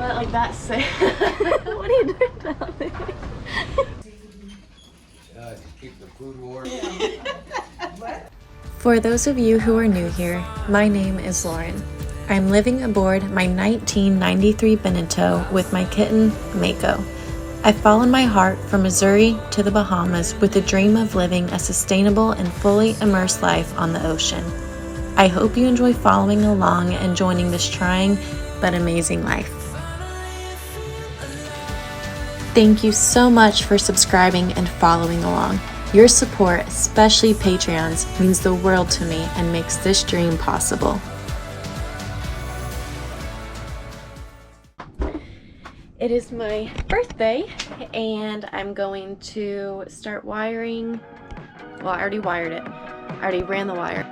Not like that sick. What are you doing down there? Just keep the food warm. For those of you who are new here, my name is Lauren. I'm living aboard my 1993 Beneteau with my kitten, Mako. I've followed my heart from Missouri to the Bahamas with the dream of living a sustainable and fully immersed life on the ocean. I hope you enjoy following along and joining this trying but amazing life. Thank you so much for subscribing and following along. Your support, especially Patreons, means the world to me and makes this dream possible. It is my birthday and I'm going to start wiring. Well, I already wired it. I already ran the wire.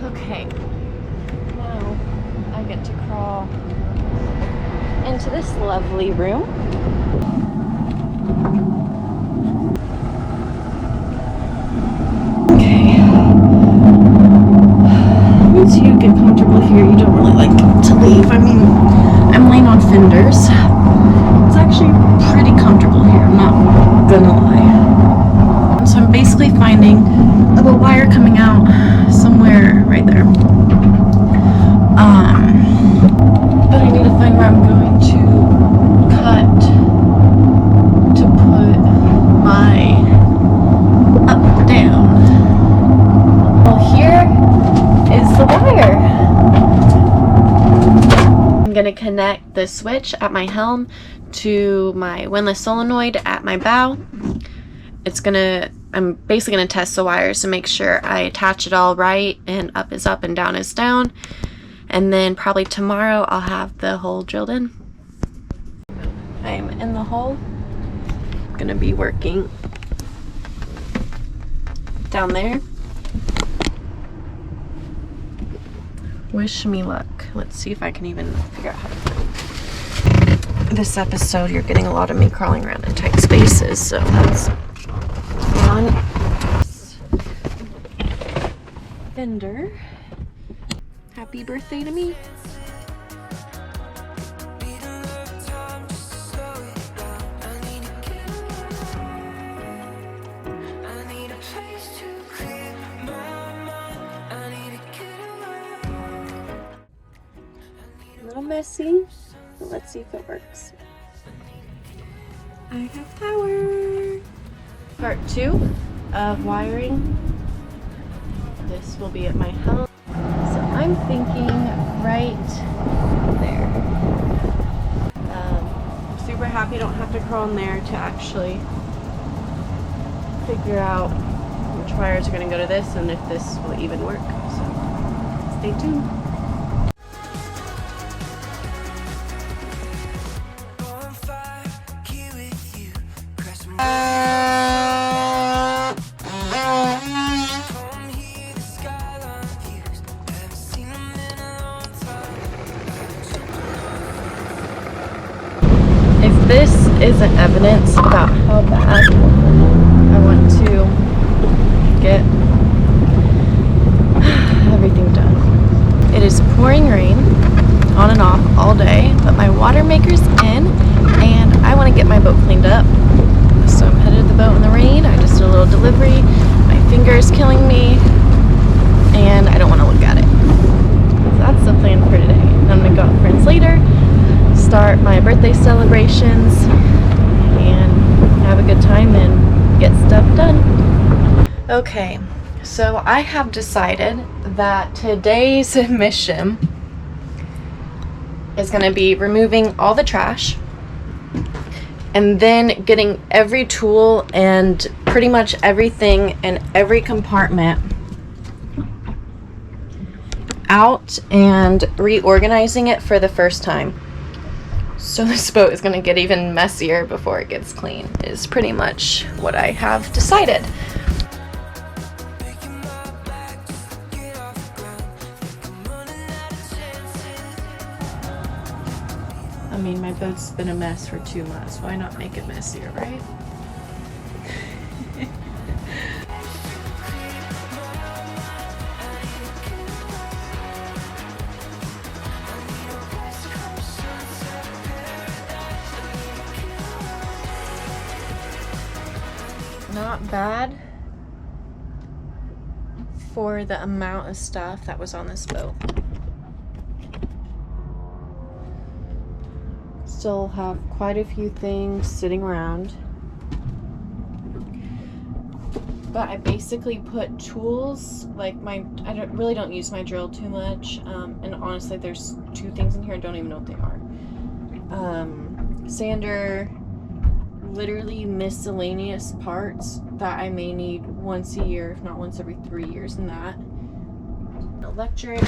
Okay, now I get to crawl into this lovely room. Okay, once you get comfortable here, you don't really like to leave. I mean, I'm laying on fenders. It's actually pretty comfortable here, I'm not gonna lie. So I'm basically finding a little wire coming out somewhere right there. But I need to find where I'm going to cut to put my up down. Well, here is the wire. I'm gonna connect the switch at my helm to my windlass solenoid at my bow. I'm basically going to test the wires to make sure I attach it all right and up is up and down is down. And then probably tomorrow I'll have the hole drilled in. I'm in the hole. I'm going to be working down there. Wish me luck. Let's see if I can even figure out how to do it. This episode you're getting a lot of me crawling around in tight spaces, so that's on fender. Happy birthday to me. A little messy, but let's see if it works. I have power. Part 2 of wiring. This will be at my helm. So I'm thinking right there. I'm super happy I don't have to crawl in there to actually figure out which wires are going to go to this and if this will even work. So stay tuned. This isn't evidence about how bad I want to get everything done. It is pouring rain on and off all day, but my water maker's in and I want to get my boat cleaned up. So I'm headed to the boat in the rain. I just did a little delivery. My finger is killing me and I don't want to look at it. So that's the plan for today. I'm going to go out with friends later, start my birthday celebrations, and have a good time and get stuff done. Okay, so I have decided that today's mission is going to be removing all the trash and then getting every tool and pretty much everything in every compartment out and reorganizing it for the first time. So this boat is going to get even messier before it gets clean, is pretty much what I have decided. mean, my boat's been a mess for 2 months. Why not make it messier, right? Not bad for the amount of stuff that was on this boat. Still have quite a few things sitting around, but I basically put tools like I really don't use my drill too much, and honestly there's 2 things in here I don't even know what they are. Sander, literally miscellaneous parts that I may need once a year, if not once every 3 years, and that. Electric.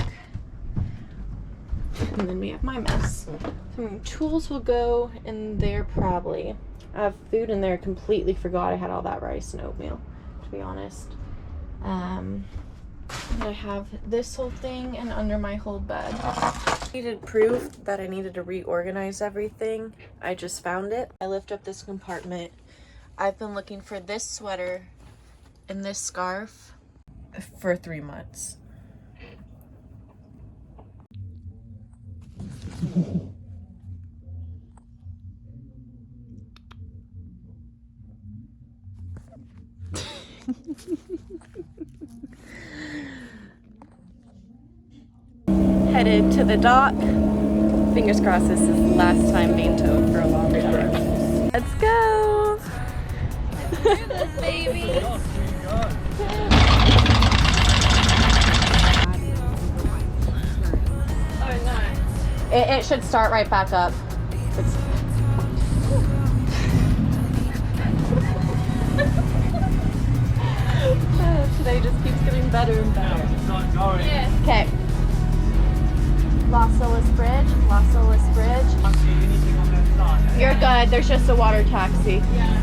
And then we have my mess. So tools will go in there probably. I have food in there. Completely forgot I had all that rice and oatmeal, to be honest. And I have this whole thing and under my whole bed. I needed proof that I needed to reorganize everything. I just found it. I lift up this compartment. I've been looking for this sweater and this scarf for 3 months. Headed to the dock. Fingers crossed this is the last time being towed for a long time. Let's go! Let's do this, baby! Oh, nice. It should start right back up. Today just keeps getting better and better. Yes. Okay. Las Olas Bridge. Las Olas Bridge. You're good. There's just a water taxi. Yeah.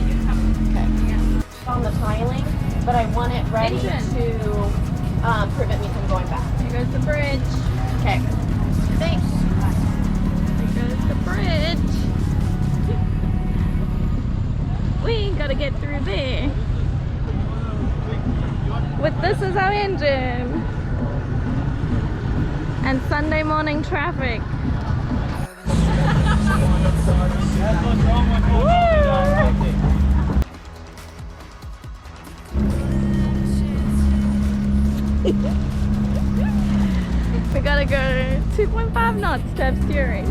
You come. Okay. Yeah. On the tiling, but I want it ready to prevent me from going back. Here goes the bridge. Okay. Thanks. Here goes the bridge. We gotta get through there. With this as our engine. And Sunday morning traffic. We gotta go 2.5 knots to have steering.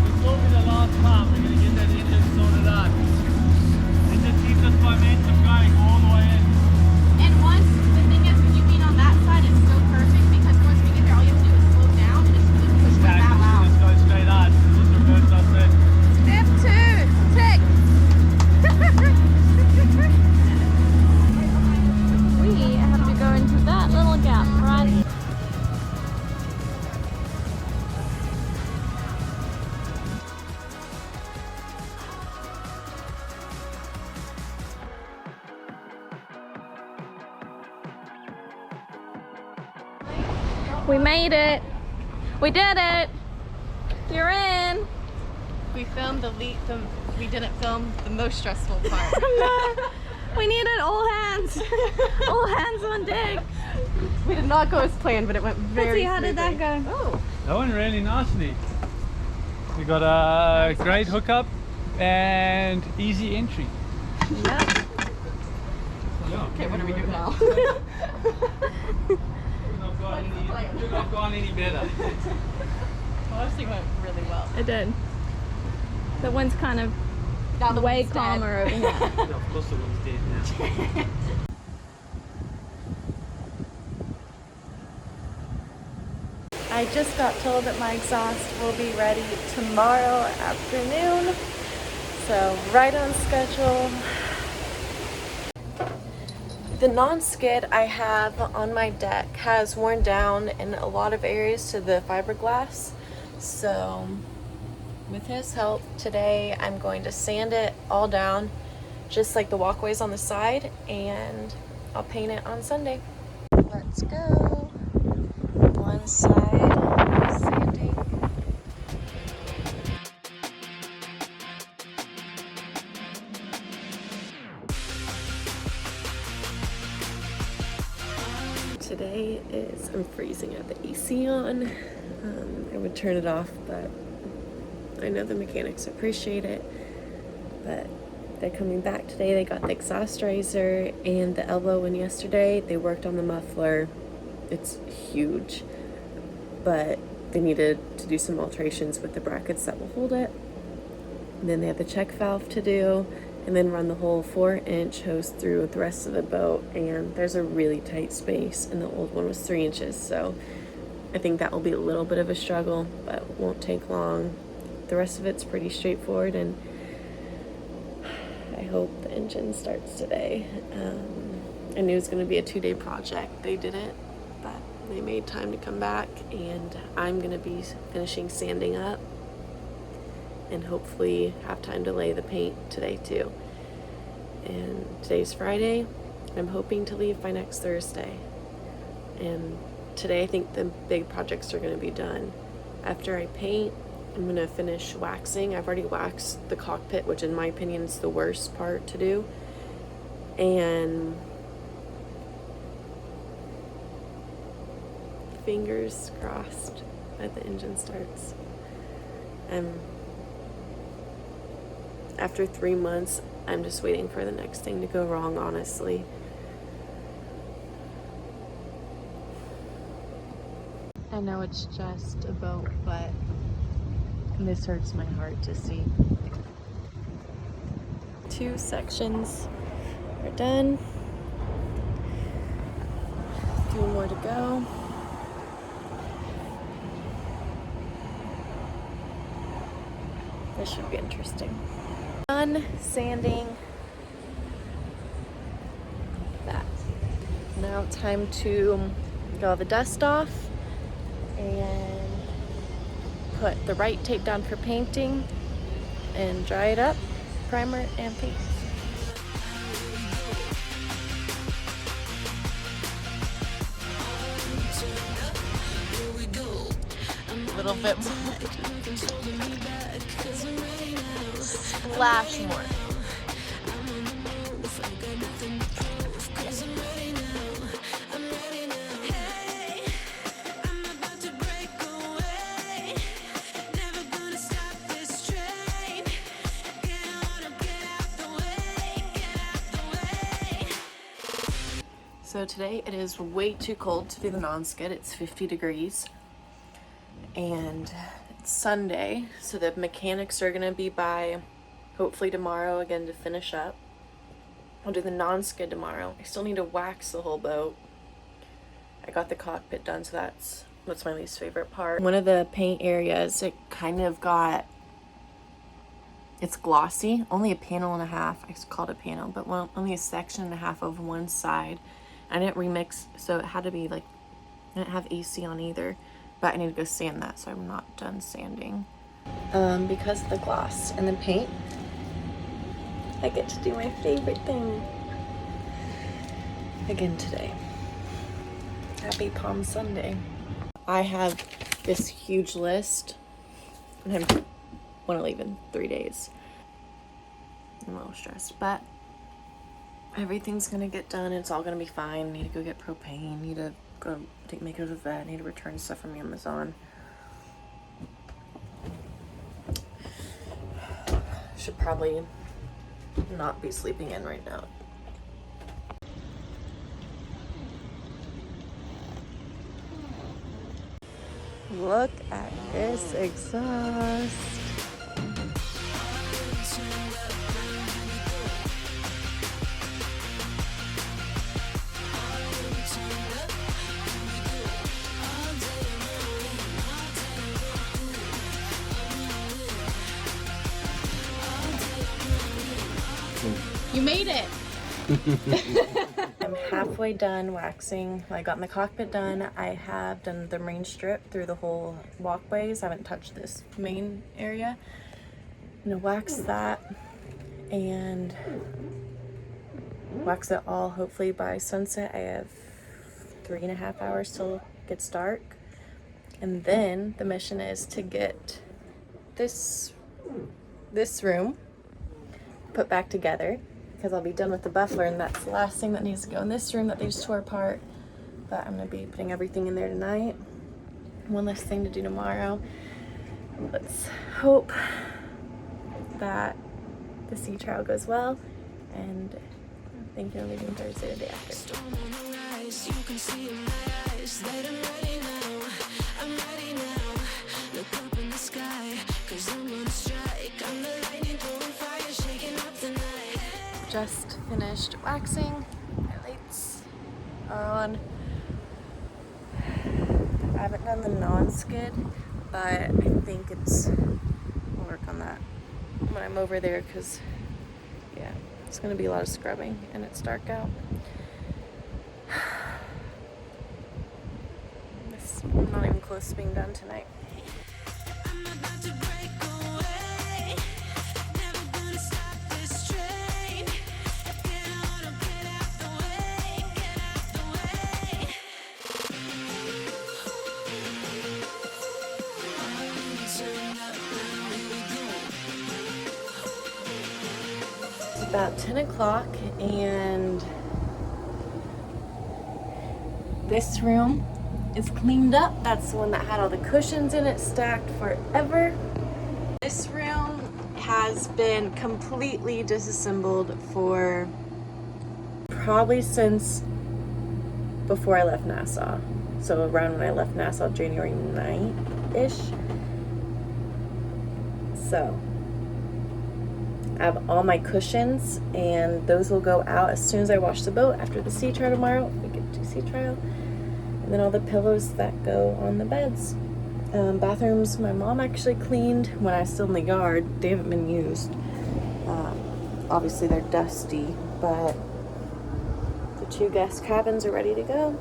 We told me the last time we're gonna get that engine sorted out. It just keeps this momentum going all the way in. And once, the thing is, when you being on that side, it's so perfect because once we get there, all you have to do is slow down and just push the Yeah, valve you out. just go straight out. Just reverse us in. Step 2, tick. We have to go into that little gap right. We made it. We did it. You're in. We filmed we didn't film the most stressful part. No. We needed all hands. All hands on deck. We did not go as planned, but it went very Let's see, how did that smoothly. go? Oh. That went really nicely. We got a great hookup and easy entry. Yep. Yeah. Okay, what do we do now? Could not gone any better. Honestly, went really well. It did. The wind's kind of Now the way wind's dead. calmer over here. Yeah, of course the wind's dead now. I just got told that my exhaust will be ready tomorrow afternoon, so right on schedule. The non-skid I have on my deck has worn down in a lot of areas to the fiberglass, so with his help today I'm going to sand it all down, just like the walkways on the side, and I'll paint it on Sunday. All Let's go. One side sanding. Today I'm freezing. I have the AC on. I would turn it off, but I know the mechanics appreciate it. But they're coming back today. They got the exhaust riser and the elbow in yesterday. They worked on the muffler. It's huge, but they needed to do some alterations with the brackets that will hold it. And then they have the check valve to do, and then run the whole 4-inch hose through the rest of the boat. And there's a really tight space, and the old one was 3 inches, so I think that will be a little bit of a struggle, but it won't take long. The rest of it's pretty straightforward, and I hope the engine starts today. I knew it was going to be a 2-day project. They didn't, but they made time to come back, and I'm going to be finishing sanding up and hopefully have time to lay the paint today too. And today's Friday. I'm hoping to leave by next Thursday. And today I think the big projects are going to be done. After I paint, I'm going to finish waxing. I've already waxed the cockpit, which in my opinion is the worst part to do. And fingers crossed that the engine starts. After 3 months, I'm just waiting for the next thing to go wrong, honestly. I know it's just a boat, but this hurts my heart to see. 2 sections are done. 3 more to go. This should be interesting. Done sanding that. Now it's time to get all the dust off and put the right tape down for painting and dry it up, primer and paint. A little bit more. Splash more. So today it is way too cold to do the non-skid. It's 50 degrees and it's Sunday, so the mechanics are gonna be by hopefully tomorrow again to finish up. I'll do the non-skid tomorrow. I still need to wax the whole boat. I got the cockpit done, so that's my least favorite part. One of the paint areas, it kind of got, it's glossy, only a panel and a half. I called it a panel, but only a section and a half of one side. I didn't remix, so it had to be like, I didn't have AC on either, but I need to go sand that, so I'm not done sanding. Because of the gloss and the paint, I get to do my favorite thing again today. Happy Palm Sunday. I have this huge list, and I want to leave in 3 days. I'm a little stressed, but everything's gonna get done. It's all gonna be fine. Need to go get propane. Need to go make it to the vet. Need to return stuff from Amazon. Should probably not be sleeping in right now. Look at this exhaust. You made it. I'm halfway done waxing. I got my cockpit done. I have done the marine strip through the whole walkways. I haven't touched this main area. I'm gonna wax that and wax it all hopefully by sunset. I have 3.5 hours till it gets dark. And then the mission is to get this room put back together, because I'll be done with the buffalo, and that's the last thing that needs to go in this room that they just tore apart. But I'm gonna be putting everything in there tonight. One less thing to do tomorrow. Let's hope that the sea trial goes well, and I think you're leaving Thursday the day after. Storm on the rise, you can see in my eyes that I'm ready now. I'm ready now. Look up in the sky, 'cause I'm gonna strike. I'm the lightning throwing fire, shaking up the night. Just finished waxing. My lights are on. I haven't done the non-skid, but I think we'll work on that when I'm over there, because yeah, it's gonna be a lot of scrubbing and it's dark out. I'm not even close to being done tonight. I'm about to break away. Never gonna stop this train. Get on or get out the way. Get out the way. Turn up now, here we go. It's about 10 o'clock and this room is cleaned up. That's the one that had all the cushions in it stacked forever. This room has been completely disassembled for probably since before I left Nassau. So around when I left Nassau, January 9th-ish. So I have all my cushions, and those will go out as soon as I wash the boat after the sea trial tomorrow. We get to sea trial. And then all the pillows that go on the beds. Bathrooms, my mom actually cleaned when I was still in the yard. They haven't been used. Obviously they're dusty, but the 2 guest cabins are ready to go.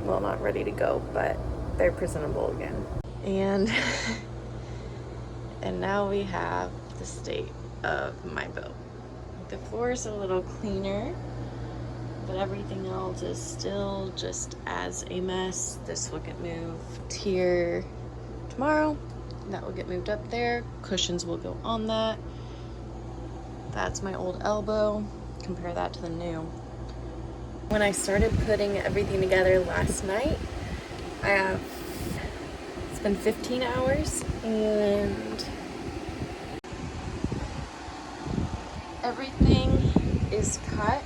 Well, not ready to go, but they're presentable again. And and now we have the state of my boat. The floor is a little cleaner, but everything else is still just as a mess. This will get moved here tomorrow. That will get moved up there. Cushions will go on that. That's my old elbow. Compare that to the new. When I started putting everything together last night, it's been 15 hours, and everything is cut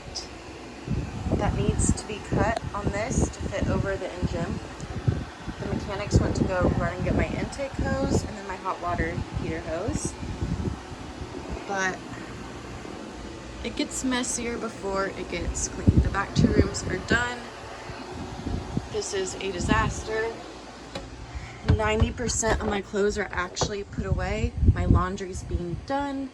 that needs to be cut on this to fit over the engine. The mechanics went to go run and get my intake hose and then my hot water heater hose. But it gets messier before it gets clean. The back 2 rooms are done. This is a disaster. 90% of my clothes are actually put away. My laundry's being done.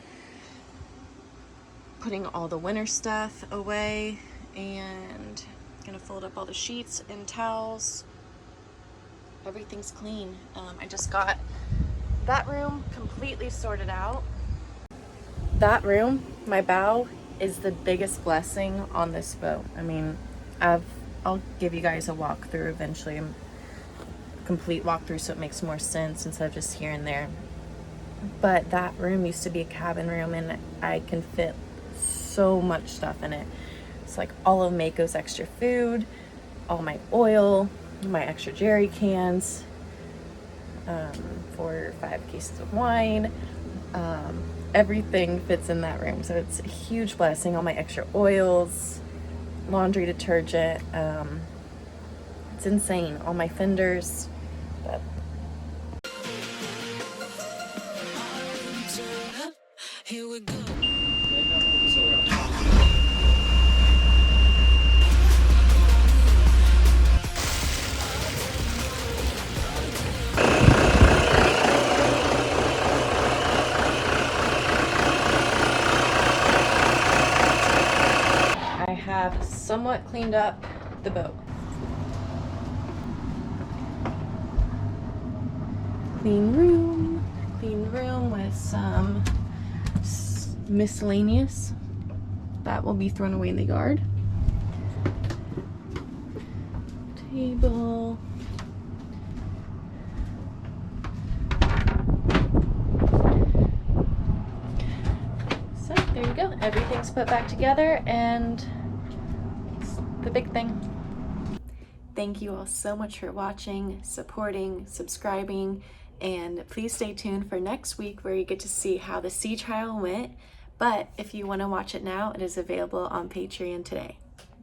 Putting all the winter stuff away, and gonna fold up all the sheets and towels. Everything's clean. I just got that room completely sorted out. That room, my bow, is the biggest blessing on this boat. I mean, I'll give you guys a walkthrough eventually, a complete walkthrough, so it makes more sense instead of just here and there. But that room used to be a cabin room, and I can fit so much stuff in it. It's like all of Mako's extra food, all my oil, my extra jerry cans, 4 or 5 cases of wine. Everything fits in that room, so it's a huge blessing. All my extra oils, laundry detergent, it's insane. All my fenders, but Turn up, here we go. I have somewhat cleaned up the boat. Clean room with some miscellaneous that will be thrown away in the yard. table. So there you go. Everything's put back together, and it's the big thing. Thank you all so much for watching, supporting, subscribing, and please stay tuned for next week where you get to see how the sea trial went. But if you want to watch it now, it is available on Patreon today.